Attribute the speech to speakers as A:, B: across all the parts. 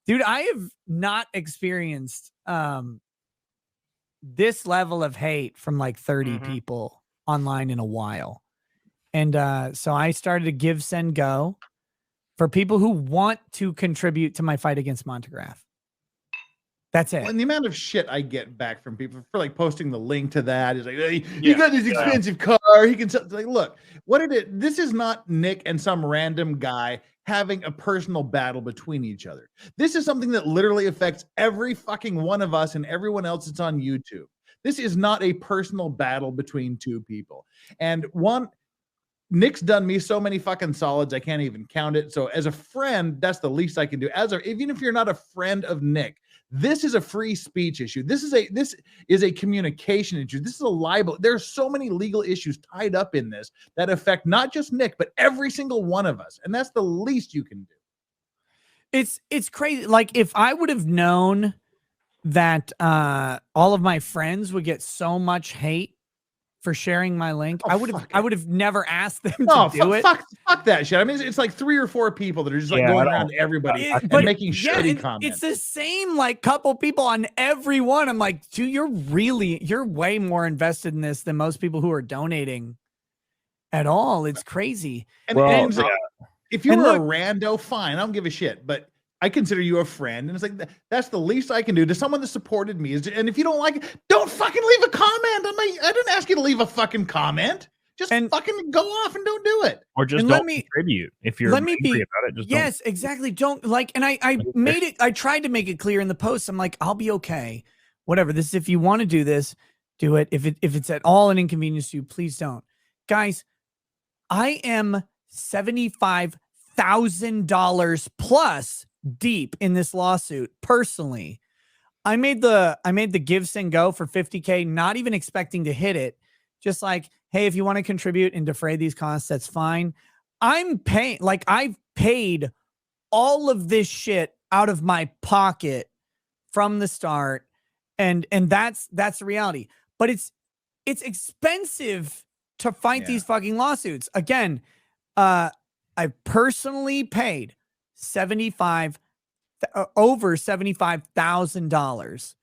A: Dude, I have not experienced this level of hate from like 30 people online in a while. And so I started a GiveSendGo for people who want to contribute to my fight against Montegraph. That's it.
B: Well, and the amount of shit I get back from people for like posting the link to that is like, hey, he got this expensive car. He can like, look, this is not Nick and some random guy having a personal battle between each other. This is something that literally affects every fucking one of us and everyone else that's on YouTube. This is not a personal battle between two people. And Nick's done me so many fucking solids, I can't even count it. So as a friend, that's the least I can do. Even if you're not a friend of Nick, this is a free speech issue. This is a communication issue. This is a libel. There's so many legal issues tied up in this that affect not just Nick, but every single one of us. And that's the least you can do.
A: It's crazy. Like if I would have known that all of my friends would get so much hate for sharing my link, I would have never asked them to do it.
B: Fuck that shit. I mean, it's like 3 or 4 people that are just like going around to everybody and making shitty comments.
A: It's the same like couple people on every one. I'm like, dude, you're way more invested in this than most people who are donating at all. It's crazy.
B: If you were a rando, fine, I don't give a shit. But I consider you a friend, and it's like that's the least I can do to someone that supported me. And if you don't like it, don't fucking leave a comment. I didn't ask you to leave a fucking comment. Just fucking go off and don't do it,
C: or just don't contribute. If you're angry about it, just
A: exactly. Don't like. And I made it. I tried to make it clear in the post. I'm like, I'll be okay. Whatever. This, if you want to do this, do it. If it's at all an inconvenience to you, please don't, guys. I am $75,000 plus deep in this lawsuit personally. I made the GiveSendGo for $50K, not even expecting to hit it. Just like, hey, if you want to contribute and defray these costs, that's fine. I'm paying, like I've paid all of this shit out of my pocket from the start. And that's the reality. But it's expensive to fight these fucking lawsuits. Again, I personally paid over $75,000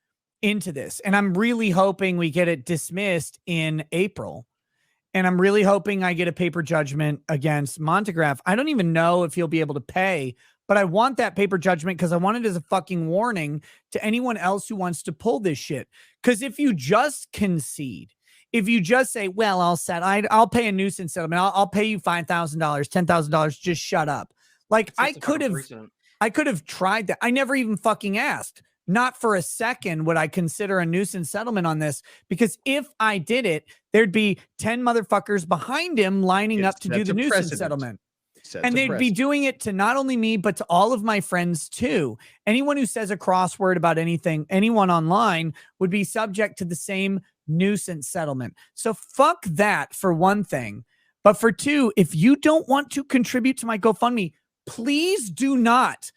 A: into this. And I'm really hoping we get it dismissed in April. And I'm really hoping I get a paper judgment against Montegraph. I don't even know if he'll be able to pay, but I want that paper judgment because I want it as a fucking warning to anyone else who wants to pull this shit. Because if you just concede, if you just say, well, I'll pay a nuisance settlement. I'll pay you $5,000, $10,000. Just shut up. Like I could have tried that. I never even fucking asked. Not for a second would I consider a nuisance settlement on this, because if I did it, there'd be 10 motherfuckers behind him lining up to do the nuisance settlement. And they'd be doing it to not only me, but to all of my friends too. Anyone who says a crossword about anything, anyone online would be subject to the same nuisance settlement. So fuck that for one thing. But for two, if you don't want to contribute to my GoFundMe, please do not.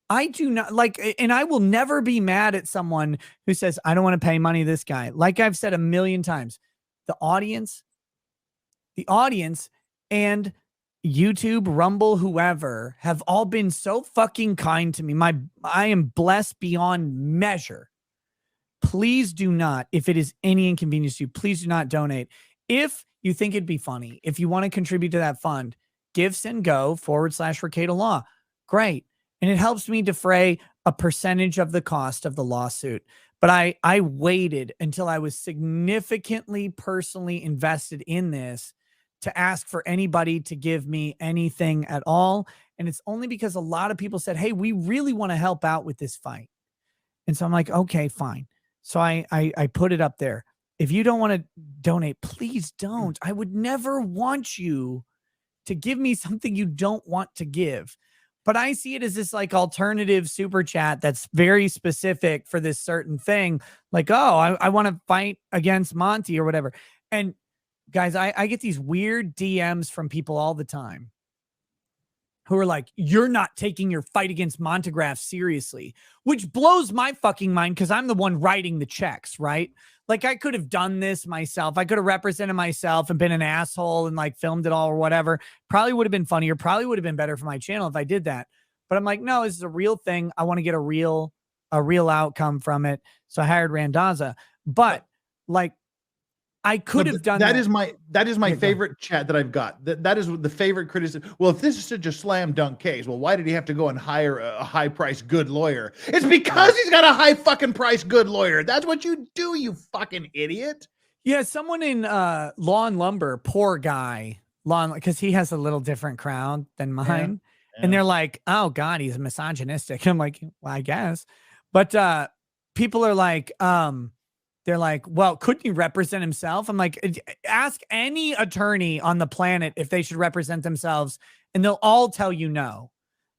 A: I do not like, and I will never be mad at someone who says, I don't want to pay money to this guy. Like I've said a million times, the audience and YouTube, Rumble, whoever have all been so fucking kind to me. I am blessed beyond measure. Please do not, if it is any inconvenience to you, please do not donate. If you think it'd be funny, if you want to contribute to that fund, GiveSendGo /Recato Law. Great. And it helps me defray a percentage of the cost of the lawsuit. But I waited until I was significantly personally invested in this to ask for anybody to give me anything at all. And it's only because a lot of people said, hey, we really want to help out with this fight. And so I'm like, okay, fine. So I put it up there. If you don't want to donate, please don't. I would never want you to give me something you don't want to give. But I see it as this like alternative super chat that's very specific for this certain thing. Like, oh, I want to fight against Monty or whatever. And guys, I get these weird DMs from people all the time who are like, you're not taking your fight against Montegraph seriously, which blows my fucking mind because I'm the one writing the checks, right? Like I could have done this myself. I could have represented myself and been an asshole and like filmed it all or whatever. Probably would have been funnier. Probably would have been better for my channel if I did that. But I'm like, no, this is a real thing. I want to get a real outcome from it. So I hired Randazza. But like, I could have done that.
B: That is my favorite chat that I've got. That is the favorite criticism. Well, if this is such a slam dunk case, well, why did he have to go and hire a high priced good lawyer? It's because he's got a high fucking price good lawyer. That's what you do, you fucking idiot.
A: Yeah, someone in Law and Lumber, poor guy, because he has a little different crowd than mine. Yeah. And they're like, oh God, he's misogynistic. I'm like, well, I guess. But people are like, they're like, well, couldn't he represent himself? I'm like, ask any attorney on the planet if they should represent themselves, and they'll all tell you no.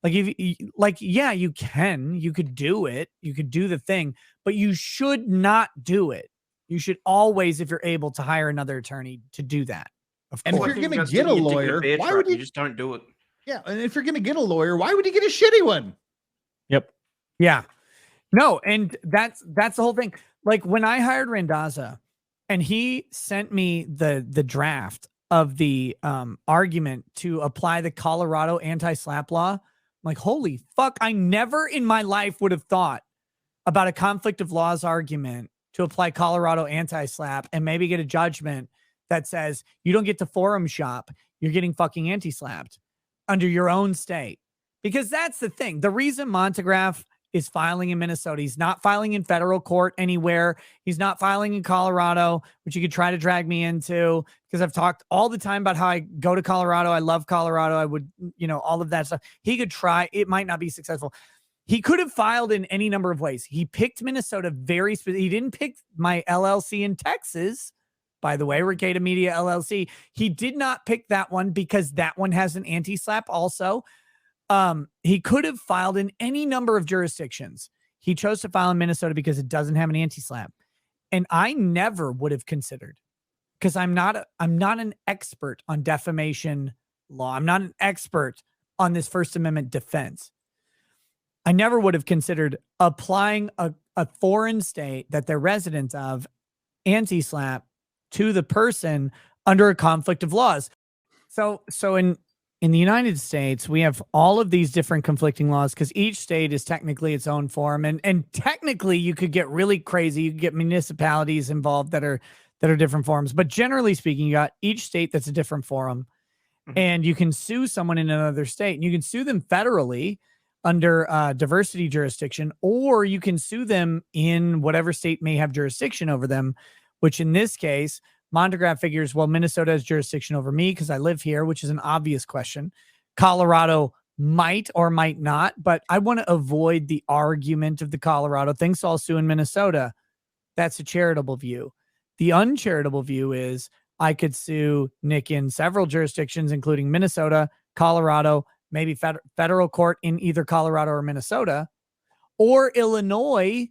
A: Like, yeah, you could do it. You could do the thing, but you should not do it. You should always, if you're able, to hire another attorney to do that.
B: And if you're going to get a lawyer, why would you
D: just don't do it?
B: Yeah. And if you're going to get a lawyer, why would you get a shitty one?
C: Yep.
A: Yeah. No. And that's the whole thing. Like when I hired Randazza and he sent me the draft of the argument to apply the Colorado anti-SLAPP law, I'm like, holy fuck, I never in my life would have thought about a conflict of laws argument to apply Colorado anti-SLAPP and maybe get a judgment that says you don't get to forum shop, you're getting fucking anti-slapped under your own state. Because that's the thing. The reason Montegraph is filing in Minnesota. He's not filing in federal court anywhere. He's not filing in Colorado, which you could try to drag me into, because I've talked all the time about how I go to Colorado. I love Colorado. I would, all of that stuff. He could try. It might not be successful. He could have filed in any number of ways. He picked Minnesota very specific. He didn't pick my LLC in Texas, by the way, Ricada Media LLC. He did not pick that one because that one has an anti-SLAPP also. He could have filed in any number of jurisdictions. He chose to file in Minnesota because it doesn't have an anti-SLAPP. And I never would have considered, because I'm not an expert on defamation law. I'm not an expert on this First Amendment defense. I never would have considered applying a foreign state that they're residents of anti-SLAPP to the person under a conflict of laws. So in the United States, we have all of these different conflicting laws because each state is technically its own forum. And technically you could get really crazy. You could get municipalities involved that are different forums. But generally speaking, you got each state that's a different forum. Mm-hmm. And you can sue someone in another state. And you can sue them federally under diversity jurisdiction, or you can sue them in whatever state may have jurisdiction over them, which in this case, Montegraph figures, well, Minnesota has jurisdiction over me because I live here, which is an obvious question. Colorado might or might not, but I want to avoid the argument of the Colorado thing, so I'll sue in Minnesota. That's a charitable view. The uncharitable view is I could sue Nick in several jurisdictions, including Minnesota, Colorado, maybe federal court in either Colorado or Minnesota, or Illinois,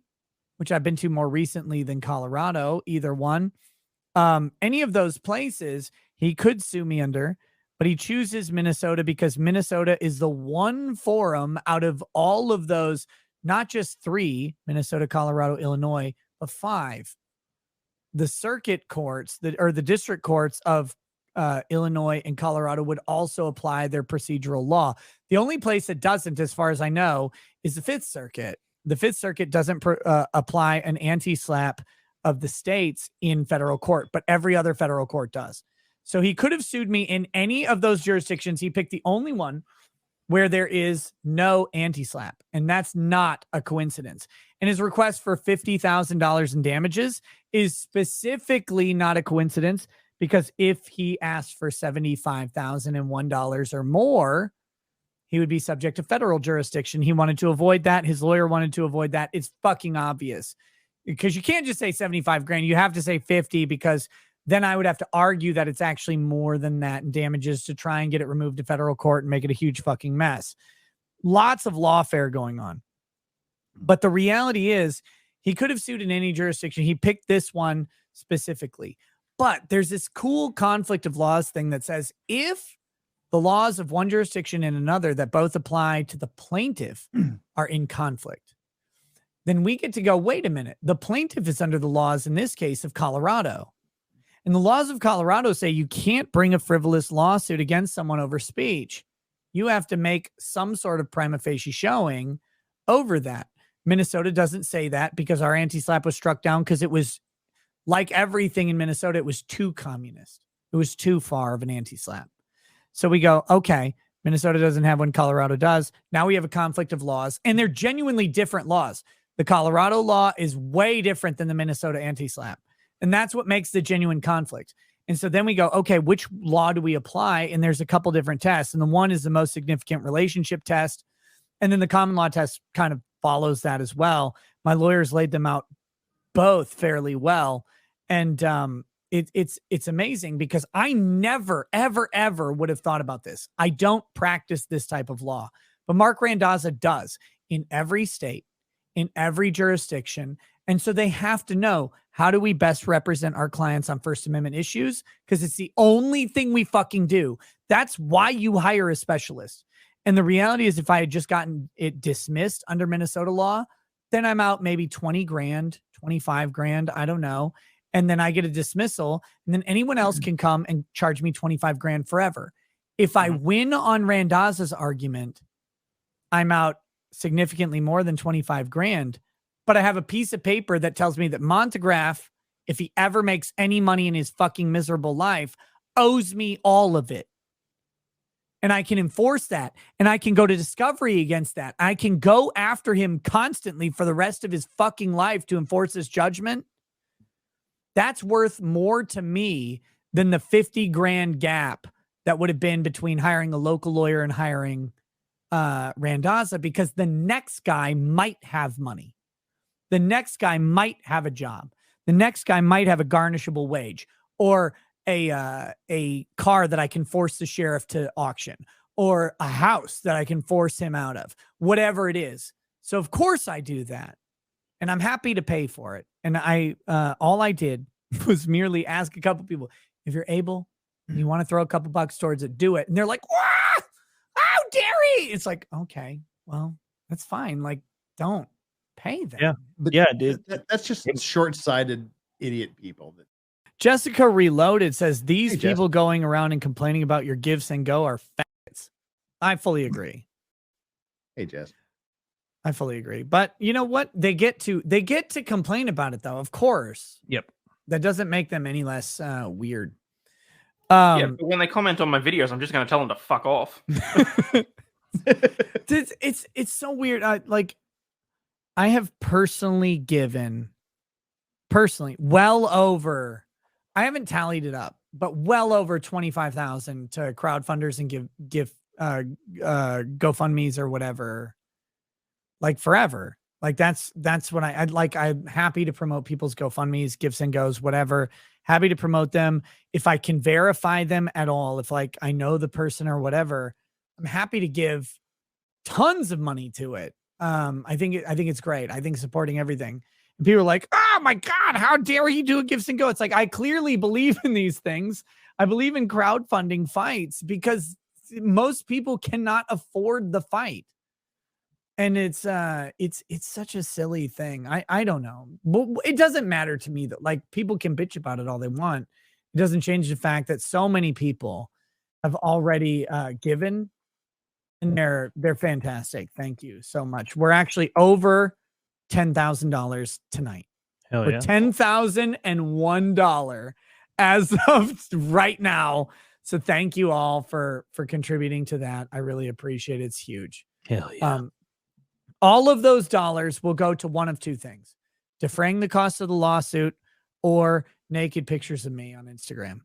A: which I've been to more recently than Colorado, either one. Any of those places he could sue me under, but he chooses Minnesota because Minnesota is the one forum out of all of those, not just 3, Minnesota, Colorado, Illinois, but 5. The circuit courts or the district courts of Illinois and Colorado would also apply their procedural law. The only place that doesn't, as far as I know, is the 5th Circuit. The 5th Circuit doesn't apply an anti-SLAPP of the states in federal court, but every other federal court does. So he could have sued me in any of those jurisdictions. He picked the only one where there is no anti-SLAPP, and that's not a coincidence. And his request for $50,000 in damages is specifically not a coincidence, because if he asked for $75,001 or more, he would be subject to federal jurisdiction. He wanted to avoid that. His lawyer wanted to avoid that. It's fucking obvious, because you can't just say 75 grand. You have to say 50, because then I would have to argue that it's actually more than that in damages to try and get it removed to federal court and make it a huge fucking mess. Lots of lawfare going on. But the reality is he could have sued in any jurisdiction. He picked this one specifically. But there's this cool conflict of laws thing that says if the laws of one jurisdiction and another that both apply to the plaintiff are in conflict, then we get to go, wait a minute, the plaintiff is under the laws, in this case, of Colorado. And the laws of Colorado say you can't bring a frivolous lawsuit against someone over speech. You have to make some sort of prima facie showing over that. Minnesota doesn't say that because our anti-SLAPP was struck down because it was, like everything in Minnesota, it was too communist. It was too far of an anti-SLAPP. So we go, okay, Minnesota doesn't have one, Colorado does. Now we have a conflict of laws, and they're genuinely different laws. The Colorado law is way different than the Minnesota anti-SLAPP. And that's what makes the genuine conflict. And so then we go, okay, which law do we apply? And there's a couple different tests. And the one is the most significant relationship test. And then the common law test kind of follows that as well. My lawyers laid them out both fairly well. And it's amazing because I never, ever, ever would have thought about this. I don't practice this type of law, but Mark Randazza does in every state, in every jurisdiction. And so they have to know, how do we best represent our clients on First Amendment issues? Because it's the only thing we fucking do. That's why you hire a specialist. And the reality is, if I had just gotten it dismissed under Minnesota law, then I'm out maybe 20 grand, 25 grand. I don't know. And then I get a dismissal, and then anyone else can come and charge me 25 grand forever. If I win on Randazza's argument, I'm out significantly more than 25 grand. But I have a piece of paper that tells me that Montegraph, if he ever makes any money in his fucking miserable life, owes me all of it. And I can enforce that. And I can go to discovery against that. I can go after him constantly for the rest of his fucking life to enforce his judgment. That's worth more to me than the 50 grand gap that would have been between hiring a local lawyer and hiring Randazza, because the next guy might have money. The next guy might have a job. The next guy might have a garnishable wage, or a car that I can force the sheriff to auction, or a house that I can force him out of, whatever it is. So of course I do that. And I'm happy to pay for it. And all I did was merely ask a couple people, if you're able, and you want to throw a couple bucks towards it, do it. And they're like, "Wah! How dare he?" It's like, okay, well, that's fine. Like, don't pay them.
C: Yeah,
B: but
C: yeah, dude.
B: That's just short-sighted idiot people.
A: Jessica Reloaded says, these
B: Hey,
A: people going around and complaining about your GiveSendGo are faggots. I fully agree.
B: Hey, Jess.
A: I fully agree. But you know what? They get to complain about it, though, of course.
C: Yep.
A: That doesn't make them any less weird.
D: Yeah, but when they comment on my videos, I'm just going to tell them to fuck off.
A: It's so weird. I have personally given well over, I haven't tallied it up, but well over 25,000 to crowdfunders and give GoFundMe's or whatever, like forever. Like that's what I'm happy to promote people's GoFundMe's, GiveSendGo's, whatever. Happy to promote them. If I can verify them at all, if like I know the person or whatever, I'm happy to give tons of money to it. I think it's great. I think supporting everything. And people are like, "Oh my God, how dare he do a GiveSendGo?" It's like, I clearly believe in these things. I believe in crowdfunding fights because most people cannot afford the fight. And it's such a silly thing. I don't know. But it doesn't matter to me that, like, people can bitch about it all they want. It doesn't change the fact that so many people have already given, and they're fantastic. Thank you so much. We're actually over $10,000 tonight.
C: Hell
A: We're
C: yeah.
A: $10,001 as of right now. So thank you all for contributing to that. I really appreciate it. It's huge.
C: Hell yeah.
A: All of those dollars will go to one of two things: defraying the cost of the lawsuit, or naked pictures of me on Instagram.